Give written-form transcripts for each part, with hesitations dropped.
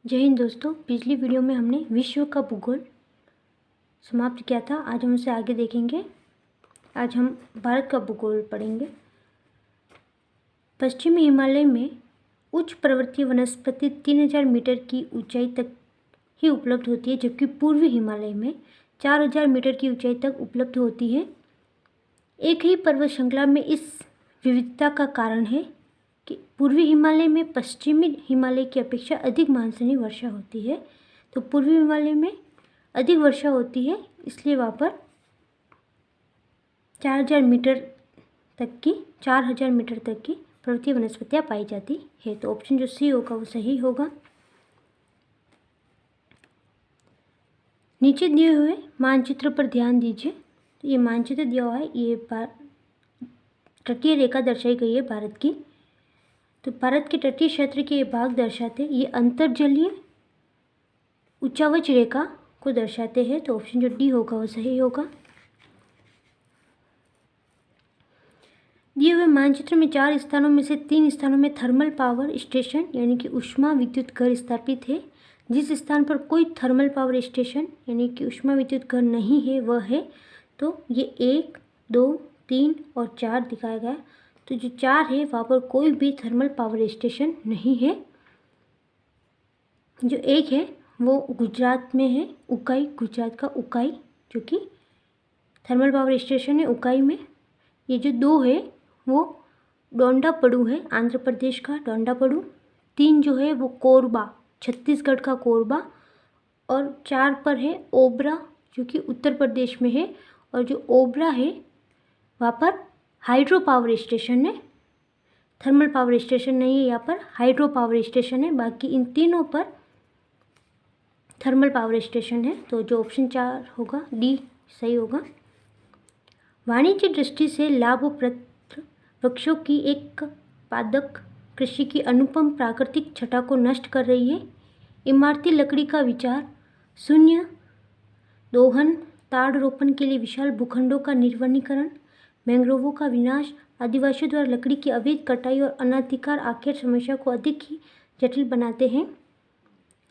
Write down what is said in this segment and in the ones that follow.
जय हिंद दोस्तों। पिछली वीडियो में हमने विश्व का भूगोल समाप्त किया था। आज हम उसे आगे देखेंगे। आज हम भारत का भूगोल पढ़ेंगे। पश्चिमी हिमालय में उच्च पर्वतीय वनस्पति 3000 मीटर की ऊंचाई तक ही उपलब्ध होती है, जबकि पूर्वी हिमालय में 4000 मीटर की ऊंचाई तक उपलब्ध होती है। एक ही पर्वत श्रृंखला में इस विविधता का कारण है कि पूर्वी हिमालय में पश्चिमी हिमालय की अपेक्षा अधिक मानसूनी वर्षा होती है। तो पूर्वी हिमालय में अधिक वर्षा होती है, इसलिए वहाँ पर 4000 मीटर तक की पर्वतीय वनस्पतियाँ पाई जाती है। तो ऑप्शन जो सी होगा वो सही होगा। नीचे दिए हुए मानचित्र पर ध्यान दीजिए। तो ये मानचित्र दिया हुआ है, ये तटीय रेखा दर्शाई गई है भारत की। तो भारत के तटीय क्षेत्र के ये भाग दर्शाते, ये अंतर्जलीय उच्चावच रेखा को दर्शाते हैं। तो ऑप्शन जो डी होगा वो सही होगा। दिए हुए मानचित्र में 4 स्थानों में से 3 स्थानों में थर्मल पावर स्टेशन यानी कि ऊष्मा विद्युत घर स्थापित है। जिस स्थान पर कोई थर्मल पावर स्टेशन यानी कि ऊष्मा विद्युत घर नहीं है वह है, तो ये 1, 2, 3 और 4 दिखाया गया। तो जो 4 है वहाँ पर कोई भी थर्मल पावर स्टेशन नहीं है। जो 1 है वो गुजरात में है, उकाई, गुजरात का उकाई जो कि थर्मल पावर स्टेशन है उकाई में। ये जो 2 है वो डोंडापड़ू है, आंध्र प्रदेश का डोंडापड़ू। 3 जो है वो कोरबा, छत्तीसगढ़ का कोरबा। और 4 पर है ओबरा जो कि उत्तर प्रदेश में है। और जो ओबरा है वहाँ पर हाइड्रो पावर स्टेशन है, थर्मल पावर स्टेशन नहीं है, यहाँ पर हाइड्रो पावर स्टेशन है। बाकी इन तीनों पर थर्मल पावर स्टेशन है। तो जो ऑप्शन 4 होगा डी सही होगा। वाणिज्य दृष्टि से लाभप्रद वृक्षों की एक पादप कृषि की अनुपम प्राकृतिक छटा को नष्ट कर रही है। इमारती लकड़ी का विचार, शून्य दोहन, ताड़ रोपण के लिए विशाल भूखंडों का निर्वनीकरण, मैंग्रोवों का विनाश, आदिवासियों द्वारा लकड़ी की अवैध कटाई और अनधिकार आखेर समस्या को अधिक ही जटिल बनाते हैं।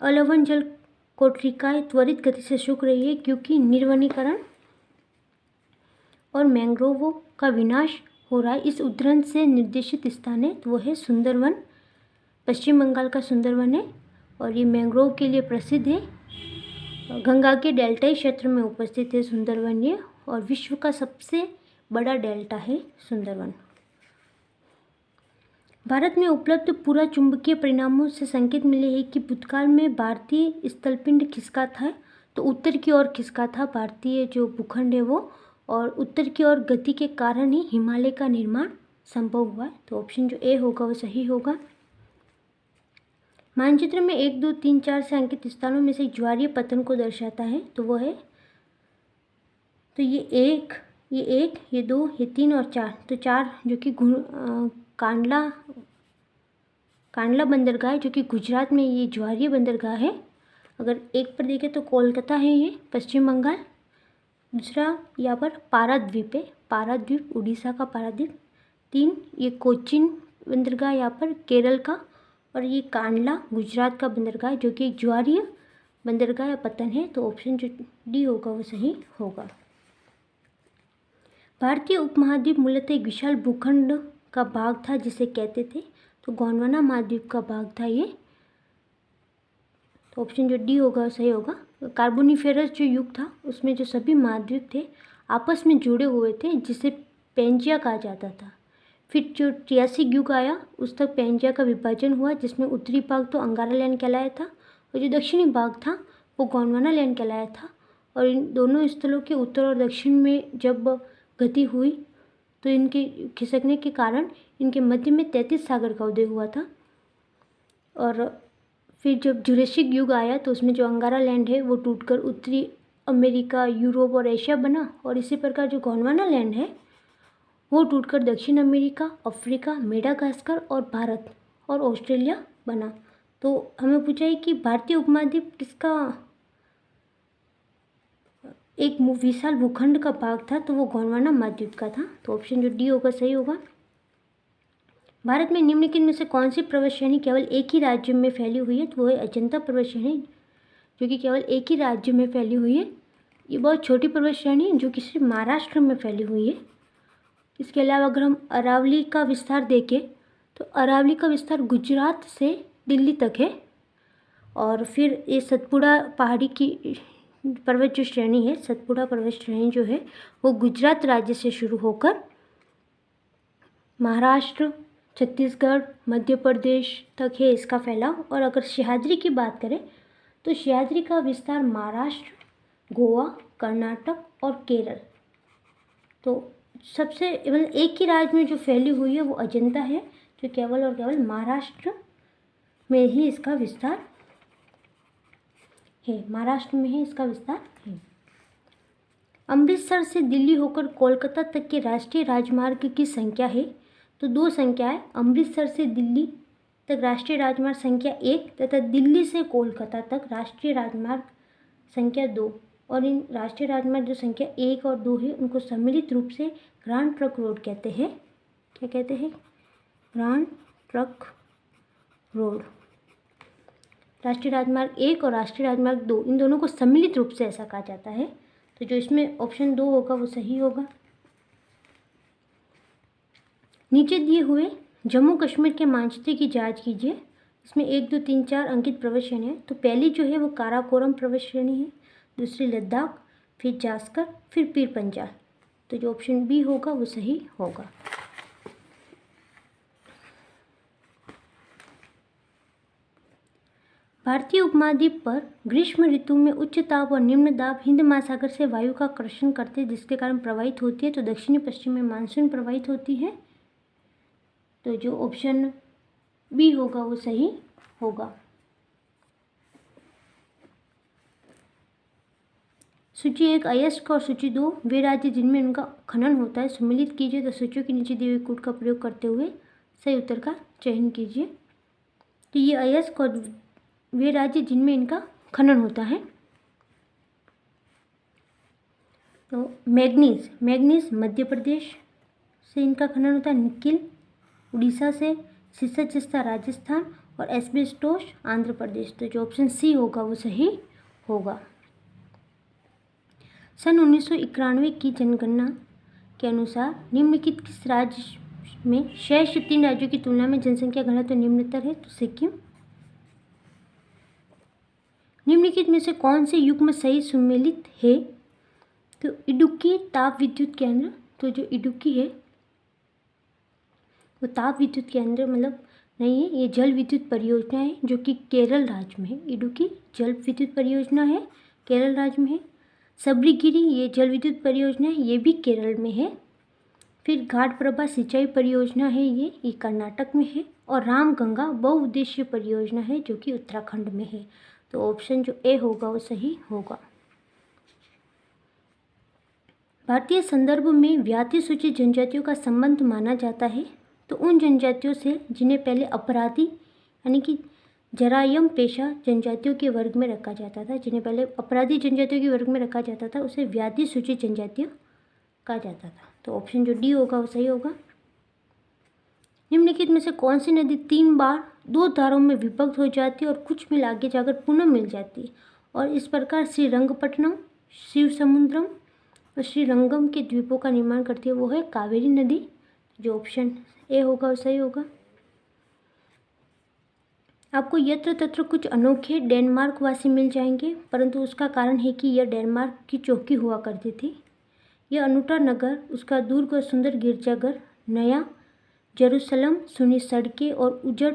अलवण जल कोटरिकाएं त्वरित गति से सूख रही है क्योंकि निर्वनीकरण और मैंग्रोवों का विनाश हो रहा है। इस उद्धरण से निर्देशित स्थान है तो वो है सुंदरवन, पश्चिम बंगाल का सुंदरवन है। और ये मैंग्रोव के लिए प्रसिद्ध है। गंगा के डेल्टाई क्षेत्र में उपस्थित है सुंदरवन ये, और विश्व का सबसे बड़ा डेल्टा है सुंदरवन। भारत में उपलब्ध पूरा चुंबकीय परिणामों से संकेत मिले हैं कि भूतकाल में भारतीय स्थलपिंड खिसका था, तो उत्तर की ओर खिसका था भारतीय जो भूखंड है वो, और उत्तर की ओर गति के कारण ही हिमालय का निर्माण संभव हुआ है। तो ऑप्शन जो ए होगा वो सही होगा। मानचित्र में 1, 2, 3, 4 से अंकित स्थानों में से ज्वारीय पतन को दर्शाता है। तो वो है, तो ये 1, ये 2, ये 3 और 4। तो 4 जो कि कांडला बंदरगाह है जो कि गुजरात में ये ज्वारीय बंदरगाह है। अगर 1 पर देखें तो कोलकाता है ये पश्चिम बंगाल। दूसरा यहाँ पर पाराद्वीप है, पाराद्वीप उड़ीसा का पाराद्वीप। 3 ये कोचिन बंदरगाह यहाँ पर केरल का। और ये कांडला गुजरात का बंदरगाह जो कि ज्वारीय बंदरगाह या पतन है। तो ऑप्शन जो डी होगा वो सही होगा। भारतीय उपमहाद्वीप मूलतः एक विशाल भूखंड का भाग था जिसे कहते थे, तो गोंडवाना महाद्वीप का भाग था ये। तो ऑप्शन जो डी होगा सही होगा। कार्बोनिफेरस जो युग था उसमें जो सभी महाद्वीप थे आपस में जुड़े हुए थे जिसे पेंजिया कहा जाता था। फिर जो ट्रियासिक युग आया उस तक पेंजिया का विभाजन हुआ, जिसमें उत्तरी भाग तो अंगारा लैंड कहलाया था और जो दक्षिणी भाग था वो गोंडवाना लैंड कहलाया था। और इन दोनों स्थलों के उत्तर और दक्षिण में जब गति हुई तो इनके खिसकने के कारण इनके मध्य में 33 सागर का उदय हुआ था। और फिर जब जुरेसिक युग आया तो उसमें जो अंगारा लैंड है वो टूटकर उत्तरी अमेरिका, यूरोप और एशिया बना। और इसी प्रकार जो गोंडवाना लैंड है वो टूटकर दक्षिण अमेरिका, अफ्रीका, मेडागास्कर और भारत और ऑस्ट्रेलिया बना। तो हमें पूछा है कि भारतीय उपमहाद्वीप किसका एक विशाल भूखंड का भाग था, तो वो गोंडवाना महाद्वीप का था। तो ऑप्शन जो डी होगा सही होगा। भारत में निम्नलिखित में से कौन सी पर्वत श्रेणी केवल एक ही राज्य में फैली हुई है? तो वो है अजंता पर्वत श्रेणी, जो कि केवल एक ही राज्य में फैली हुई है। ये बहुत छोटी पर्वत श्रेणी है जो कि सिर्फ महाराष्ट्र में फैली हुई है। इसके अलावा अगर हम अरावली का विस्तार देखें तो अरावली का विस्तार गुजरात से दिल्ली तक है। और फिर ये सतपुड़ा पहाड़ी की पर्वत जो श्रेणी है, सतपुड़ा पर्वत श्रेणी जो है वो गुजरात राज्य से शुरू होकर महाराष्ट्र, छत्तीसगढ़, मध्य प्रदेश तक है इसका फैलाव। और अगर सह्याद्री की बात करें तो सह्याद्री का विस्तार महाराष्ट्र, गोवा, कर्नाटक और केरल, तो सबसे मतलब एक ही राज्य में जो फैली हुई है वो अजंता है, जो केवल और केवल महाराष्ट्र में ही इसका विस्तार है, महाराष्ट्र में ही इसका विस्तार है। अमृतसर से दिल्ली होकर कोलकाता तक के राष्ट्रीय राजमार्ग की संख्या है? तो 2 संख्या है, अमृतसर से दिल्ली तक राष्ट्रीय राजमार्ग संख्या 1 तथा दिल्ली से कोलकाता तक राष्ट्रीय राजमार्ग संख्या 2। और इन राष्ट्रीय राजमार्ग जो संख्या 1 और 2 है उनको सम्मिलित रूप से ग्रांड ट्रंक रोड कहते हैं। क्या कहते हैं? Grand trunk road. राष्ट्रीय राजमार्ग 1 और राष्ट्रीय राजमार्ग 2 इन दोनों को सम्मिलित रूप से ऐसा कहा जाता है। तो जो इसमें ऑप्शन 2 होगा वो सही होगा। नीचे दिए हुए जम्मू कश्मीर के मानचित्र की जांच कीजिए। इसमें 1, 2, 3, 4 अंकित पर्वत श्रेणी है। तो पहली जो है वो काराकोरम पर्वत श्रेणी है, दूसरी लद्दाख, फिर जास्कर, फिर पीर पंजाल। तो जो ऑप्शन बी होगा वो सही होगा। भारतीय उपमहाद्वीप पर ग्रीष्म ऋतु में उच्च दाब और निम्न दाब हिंद महासागर से वायु का आकर्षण करते जिसके कारण प्रवाहित होती है। तो दक्षिणी पश्चिम में मानसून प्रवाहित होती है। तो जो ऑप्शन बी होगा वो सही होगा। सूची 1 अयस्क और सूची 2 वे राज्य जिनमें उनका खनन होता है सम्मिलित कीजिए। तो सूचियों के नीचे दिए हुए कोड का प्रयोग करते हुए सही उत्तर का चयन कीजिए। तो ये अयस्क और वे राज्य जिनमें इनका खनन होता है। तो मैग्नीज मध्य प्रदेश से इनका खनन होता है, निकिल उड़ीसा से, सीसा राजस्थान और एस्बेस्टोस आंध्र प्रदेश। तो जो ऑप्शन सी होगा वो सही होगा। सन 1991 की जनगणना के अनुसार निम्नलिखित किस राज्य में शेष 3 राज्यों की तुलना में जनसंख्या घनत्व निम्नतर है? तो सिक्किम। निम्नलिखित में से कौन से युग्म सही सम्मिलित है? तो इडुक्की ताप विद्युत केंद्र। तो जो इडुक्की है वो ताप विद्युत केंद्र मतलब नहीं है, ये जल विद्युत परियोजना है जो कि केरल राज्य में है। इडुक्की जल विद्युत परियोजना है, केरल राज्य में है। सबरीगिरी ये जल विद्युत परियोजना है, ये भी केरल में है। फिर घाटप्रभा सिंचाई परियोजना है, ये कर्नाटक में है। और रामगंगा बहुउद्देशीय परियोजना है जो कि उत्तराखंड में है। तो ऑप्शन जो ए होगा वो सही होगा। भारतीय संदर्भ में व्याति सूचित जनजातियों का संबंध माना जाता है तो उन जनजातियों से जिन्हें पहले अपराधी यानी कि जरायम पेशा जनजातियों के वर्ग में रखा जाता था, जिन्हें पहले अपराधी जनजातियों के वर्ग में रखा जाता था उसे व्याधि सूचित जनजातियों कहा जाता था। तो ऑप्शन जो डी होगा वो सही होगा। निम्नलिखित में से कौन सी नदी 3 बार 2 धारों में विभक्त हो जाती है और कुछ मिल आगे जाकर पुनः मिल जाती है? और इस प्रकार श्रीरंगपट्टनम, शिव समुद्रम और श्रीरंगम के द्वीपों का निर्माण करती है वो है कावेरी नदी। जो ऑप्शन ए होगा वो सही होगा। आपको यत्र तत्र कुछ अनोखे डेनमार्क वासी मिल जाएंगे, परंतु उसका कारण है कि यह डेनमार्क की चौकी हुआ करती थी। यह अनूठा नगर, उसका दुर्ग और सुंदर गिरजाघर, नया जेरूसलम, सुनी सड़कें और उजड़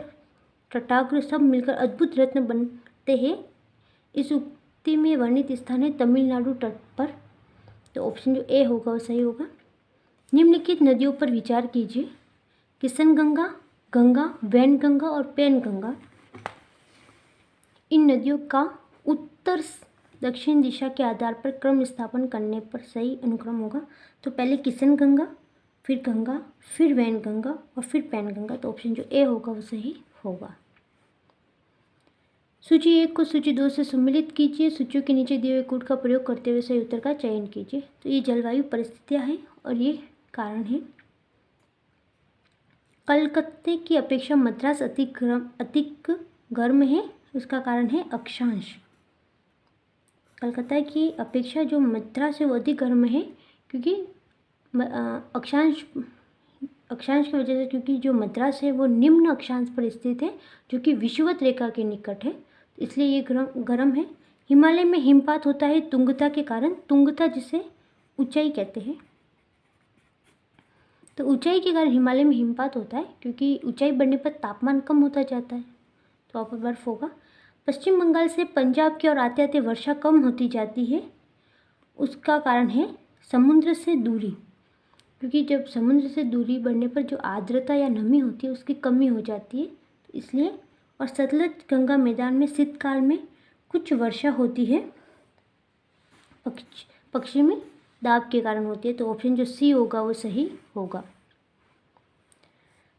तटाग्र सब मिलकर अद्भुत रत्न बनते हैं। इस उक्ति में वर्णित स्थान है तमिलनाडु तट पर। तो ऑप्शन जो ए होगा वो सही होगा। निम्नलिखित नदियों पर विचार कीजिए। किशनगंगा, गंगा, वैनगंगा और पैनगंगा इन नदियों का उत्तर दक्षिण दिशा के आधार पर क्रम स्थापन करने पर सही अनुक्रम होगा। तो पहले किशनगंगा, फिर गंगा, फिर वैनगंगा और फिर पैनगंगा। तो ऑप्शन जो ए होगा वो सही होगा। सूची 1 को सूची 2 से सम्मिलित कीजिए। सूचियों के नीचे दिए हुए कोड का प्रयोग करते हुए सही उत्तर का चयन कीजिए। तो ये जलवायु परिस्थितियाँ हैं और ये कारण है। कलकत्ते की अपेक्षा मद्रास अधिक गर्म है, उसका कारण है अक्षांश। कलकत्ता की अपेक्षा जो मद्रास है वो अधिक गर्म है क्योंकि अक्षांश की वजह से, क्योंकि जो मद्रास है वो निम्न अक्षांश पर स्थित है जो कि विषुवत रेखा के निकट है, इसलिए ये गर्म है। हिमालय में हिमपात होता है तुंगता के कारण, तुंगता जिसे ऊंचाई कहते हैं, तो ऊंचाई के कारण हिमालय में हिमपात होता है क्योंकि ऊंचाई बढ़ने पर तापमान कम होता जाता है, तो वहाँ पर बर्फ होगा। पश्चिम बंगाल से पंजाब की ओर आते आते वर्षा कम होती जाती है, उसका कारण है समुद्र से दूरी, क्योंकि जब समुद्र से दूरी बढ़ने पर जो आर्द्रता या नमी होती है उसकी कमी हो जाती है, तो इसलिए। और सतलज गंगा मैदान में शीतकाल में कुछ वर्षा होती है, पश्चिमी दाब के कारण होती है, तो ऑप्शन जो सी होगा वो सही होगा।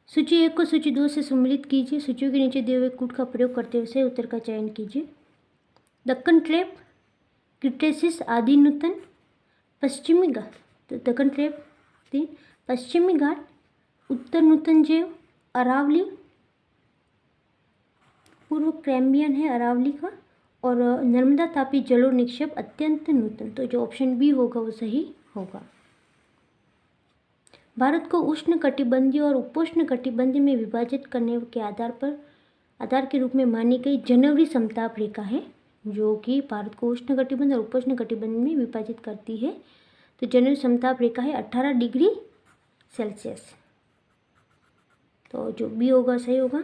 सूची 1 को सूची 2 से सम्मिलित कीजिए। सूचियों के नीचे दिए हुए कूट का प्रयोग करते हुए सही उत्तर का चयन कीजिए। दक्कन ट्रैप, क्रिटेशियस आदि नूतन, पश्चिमी घाट, तो दक्कन ट्रैप 3, पश्चिमी घाट, उत्तर नूतन जैव, अरावली, पूर्व कैम्बियन है अरावली का, और नर्मदा तापी जलोढ़ निक्षेप अत्यंत नूतन, तो जो ऑप्शन बी होगा वो सही होगा। भारत को उष्ण कटिबंधीय और उपोष्ण कटिबंधीय में विभाजित करने के आधार के रूप में मानी गई जनवरी समताप रेखा है, जो कि भारत को उष्ण कटिबंध और उपोष्ण कटिबंध में विभाजित करती है, तो जनवरी समताप रेखा है 18 डिग्री सेल्सियस, तो जो बी होगा सही होगा।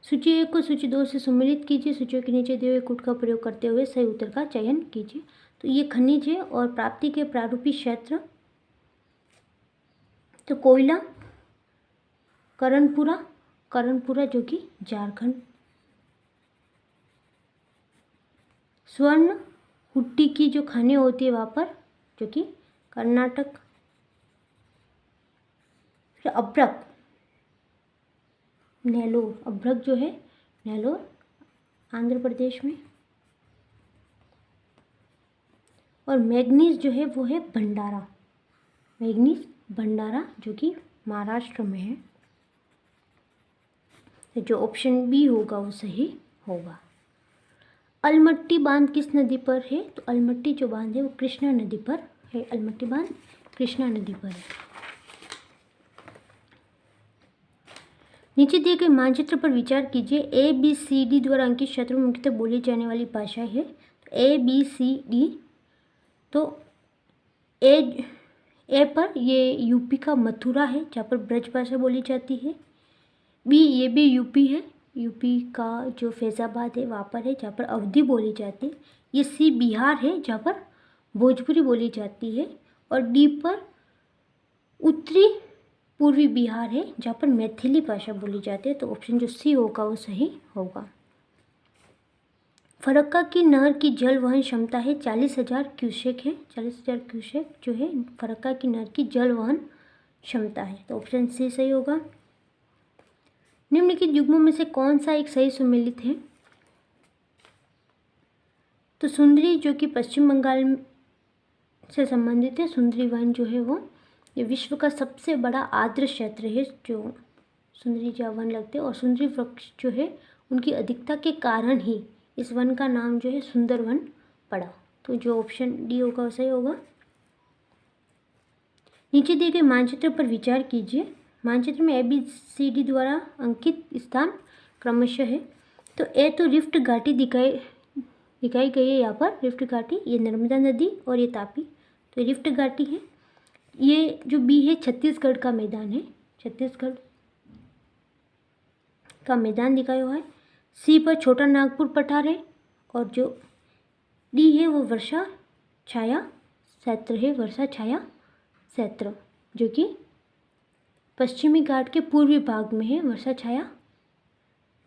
सूची 1 को सूची 2 से सम्मिलित कीजिए। सूचियों के नीचे दिए हुए कूट का प्रयोग करते हुए सही उत्तर का चयन कीजिए। तो ये खनिज है और प्राप्ति के प्रारूपी क्षेत्र, तो कोयला करणपुरा जो कि झारखंड, स्वर्ण हुट्टी की जो खानें होती है वहाँ पर जो कि कर्नाटक, फिर अभ्रक नेलोर, अभ्रक जो है नेलोर आंध्र प्रदेश में, और मैग्नीज जो है वो है भंडारा, मैग्नीज भंडारा जो कि महाराष्ट्र में है, तो जो ऑप्शन बी होगा वो सही होगा। अलमट्टी बांध किस नदी पर है? तो अलमट्टी जो बांध है वो कृष्णा नदी पर है, अलमट्टी बांध कृष्णा नदी पर है। नीचे दिए गए मानचित्र पर विचार कीजिए। ABCD द्वारा अंकित क्षेत्र में मुख्यतः बोली जाने वाली भाषा है, तो ABCD, तो ए पर ये यूपी का मथुरा है जहाँ पर ब्रज भाषा बोली जाती है। बी, ये भी यूपी है, यूपी का जो फैज़ाबाद है वहाँ पर है जहाँ पर अवधी बोली जाती है। ये सी बिहार है जहाँ पर भोजपुरी बोली जाती है, और डी पर उत्तरी पूर्वी बिहार है जहाँ पर मैथिली भाषा बोली जाती है, तो ऑप्शन जो सी होगा वो सही होगा। फरक्का की नहर की जल वहन क्षमता है 40,000 क्यूसेक है, 40,000 क्यूसेक जो है फरक्का की नहर की जल वहन क्षमता है, तो ऑप्शन सी सही होगा। निम्नलिखित युग्मों में से कौन सा एक सही सुमेलित है? तो सुंदरी जो कि पश्चिम बंगाल से संबंधित है, सुंदरी वन जो है वो ये विश्व का सबसे बड़ा आर्द्र क्षेत्र है जो सुंदरी जहाँ वन लगते हैं, और सुंदरी वृक्ष जो है उनकी अधिकता के कारण ही इस वन का नाम जो है सुंदर वन पड़ा, तो जो ऑप्शन डी होगा वो सही होगा। नीचे दिए गए मानचित्र पर विचार कीजिए। मानचित्र में ABCD द्वारा अंकित स्थान क्रमशः है, तो ए तो रिफ्ट घाटी दिखाई गई है, यहाँ पर रिफ्ट घाटी, ये नर्मदा नदी और ये तापी, तो रिफ्ट घाटी है। ये जो बी है छत्तीसगढ़ का मैदान है, छत्तीसगढ़ का मैदान दिखाया हुआ है। सी पर छोटा नागपुर पठार है, और जो डी है वो वर्षा छाया क्षेत्र है, वर्षा छाया क्षेत्र जो कि पश्चिमी घाट के पूर्वी भाग में है, वर्षा छाया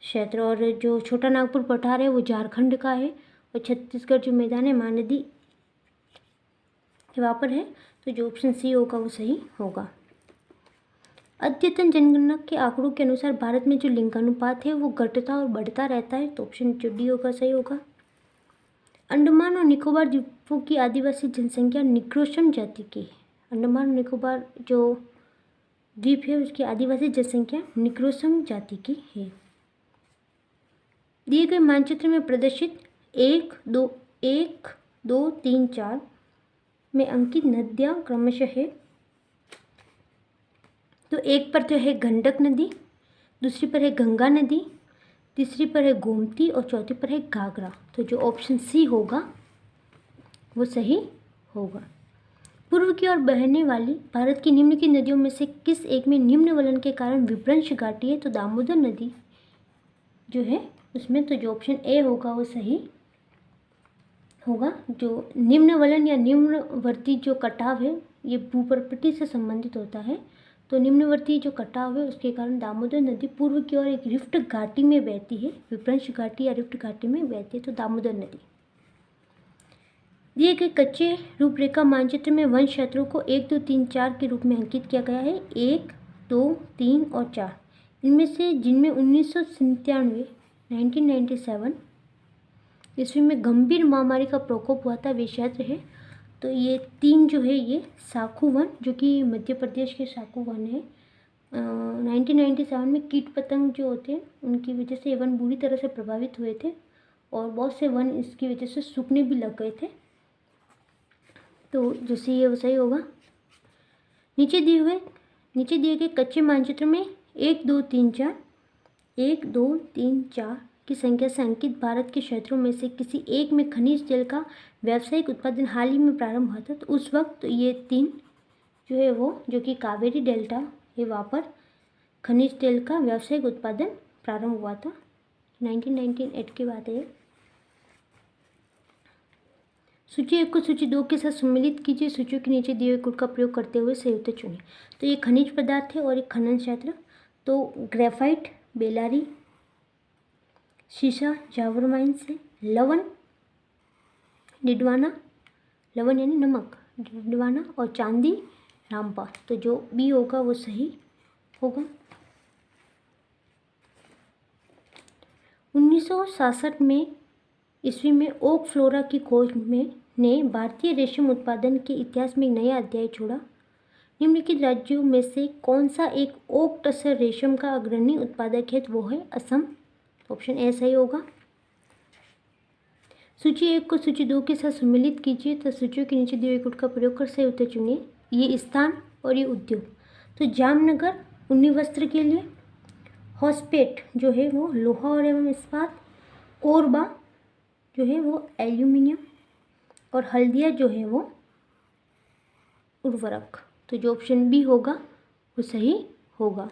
क्षेत्र। और जो छोटा नागपुर पठार है वो झारखंड का है, और छत्तीसगढ़ जो मैदान है महानदी वहाँ पर है, तो जो ऑप्शन सी होगा वो सही होगा। अद्यतन जनगणना के आंकड़ों के अनुसार भारत में जो लिंगानुपात है वो घटता और बढ़ता रहता है, तो ऑप्शन जो डी होगा सही होगा। अंडमान और निकोबार द्वीपों की आदिवासी जनसंख्या निग्रोशम जाति की है। अंडमान और निकोबार जो द्वीप है उसकी आदिवासी जनसंख्या निक्रोसम जाति की है। दिए गए मानचित्र में प्रदर्शित 1, 2, 3, 4 में अंकित नदियाँ क्रमशः है। तो एक पर तो है गंडक नदी, दूसरी पर है गंगा नदी, तीसरी पर है गोमती और चौथी पर है घाघरा। तो जो ऑप्शन सी होगा वो सही होगा। पूर्व की ओर बहने वाली भारत की निम्न की नदियों में से किस एक में निम्न वलन के कारण विभ्रंश घाटी है? तो दामोदर नदी जो है उसमें, तो जो ऑप्शन ए होगा वो सही होगा। जो निम्न वलन या निम्नवर्ती जो कटाव है ये भूप्रकृति से संबंधित होता है। तो निम्नवर्ती जो कटाव है उसके कारण दामोदर नदी पूर्व की ओर एक रिफ्ट घाटी में बहती है, विभ्रंश घाटी या रिफ्ट घाटी में बहती है। तो दामोदर नदी। दिए गए कच्चे रूपरेखा मानचित्र में वन क्षेत्रों को 1, 2, 3, 4 के रूप में अंकित किया गया है। 1, 2, 3 और 4 इनमें से जिनमें 1997 ईस्वी में गंभीर महामारी का प्रकोप हुआ था वे क्षेत्र है। तो ये 3 जो है ये साखू वन जो कि मध्य प्रदेश के साखू वन है। 1997 में कीट पतंग जो होते हैं उनकी वजह से ये वन बुरी तरह से प्रभावित हुए थे और बहुत से वन इसकी वजह से सूखने भी लग गए थे। तो जो सी है वो सही होगा। नीचे दिए गए कच्चे मानचित्र में 1, 2, 3, 4 की संख्या से अंकित भारत के क्षेत्रों में से किसी एक में खनिज तेल का व्यावसायिक उत्पादन हाल ही में प्रारंभ हुआ था। तो उस वक्त ये 3 जो है वो जो कि कावेरी डेल्टा है वहाँ पर खनिज तेल का व्यावसायिक उत्पादन प्रारंभ हुआ था। 1998 की बात है। सूची 1 को सूची 2 के साथ सम्मिलित कीजिए। सूचियों के नीचे दिए हुए कोड का प्रयोग करते हुए सही उत्तर चुनिए। तो ये खनिज पदार्थ है और एक खनन क्षेत्र। तो ग्रेफाइट बेलारी, शीशा जावर माइंस है, लवण डिडवाना, लवण यानी नमक डिडवाना और चांदी रामपा। तो जो बी होगा वो सही होगा। 1967 में ईस्वी में ओक फ्लोरा की खोज ने भारतीय रेशम उत्पादन के इतिहास में एक नया अध्याय छोड़ा। निम्नलिखित राज्यों में से कौन सा एक ओक टसर रेशम का अग्रणी उत्पादक है? तो वो है असम। ऑप्शन ए सही होगा। सूची 1 को सूची 2 के साथ सम्मिलित कीजिए। तो सूचियों के नीचे दिए हुए कोड का प्रयोग कर सही उत्तर चुनिए। ये स्थान और ये उद्योग। तो जामनगर ऊनी वस्त्र के लिए, हॉस्पेट जो है वो लोहा और एवं इस्पात, कोरबा जो है वो एल्यूमिनियम और हल्दिया जो है वो उर्वरक। तो जो ऑप्शन बी होगा वो सही होगा।